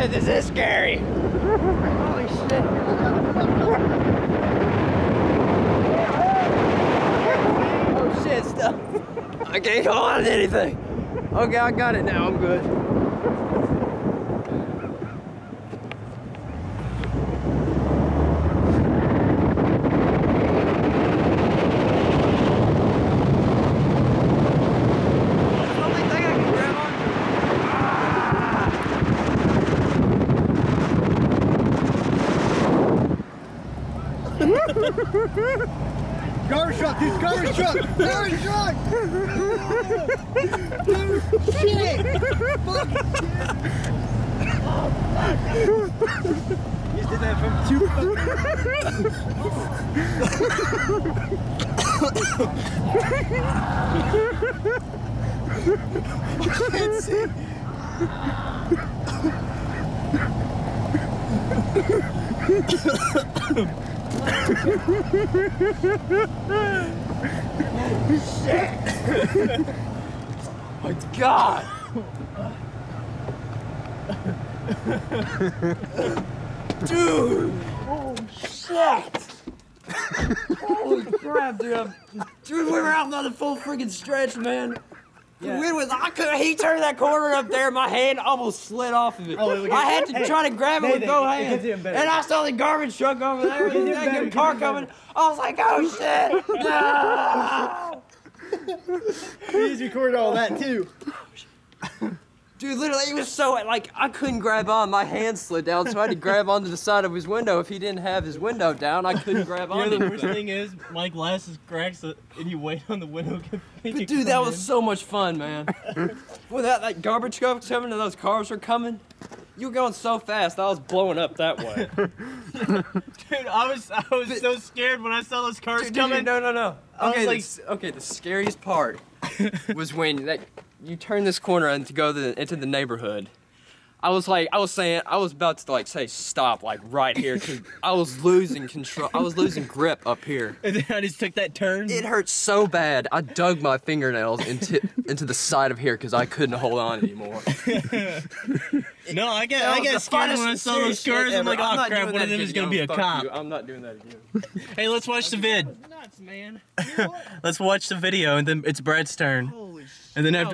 shit, this is scary. Holy shit. Oh shit, stuff. I can't hold on to anything. Okay, I got it now, I'm good. Garbage truck, dude, garbage truck! Garbage truck! Dude, shit! Fuck! You did that from 2 I can't see. My God! Dude! Oh shit! Holy crap, dude! Dude, we were out on the full freaking stretch, man. Yeah. He turned that corner up there, my hand almost slid off of it. Oh, look, I had to try to grab it with both it hands. gets even better. And I saw the garbage truck over there with It the gets better, dang it car gets coming. I was like, oh shit! No! He's recorded all that too. Dude, literally, it was so, like, I couldn't grab on. My hand slid down, so I had to grab onto the side of his window. If he didn't have his window down, I couldn't grab You know onto the it. worst thing is, my glasses crack, so, and you wait on the window. But dude, that was so much fun, man. When that garbage truck was coming and those cars were coming, you were going so fast, I was blowing up that way. Dude, I was so scared when I saw those cars coming. No. I was Okay, like- okay, the scariest part was when you turn this corner and to go into the neighborhood. I was about to like say stop, like right here, 'cause I was losing control. I was losing grip up here. And then I just took that turn. It hurt so bad. I dug my fingernails into the side of here because I couldn't hold on anymore. No, I That got was the scared when I funnest saw those shit cars. I'm ever. like, I'm oh not crap, doing one of that them is again. gonna be a Fuck cop. you. I'm not doing that again. Hey, let's watch the vid. Nuts, man. Let's watch the video, and then it's Brad's turn. Holy shit. And then after.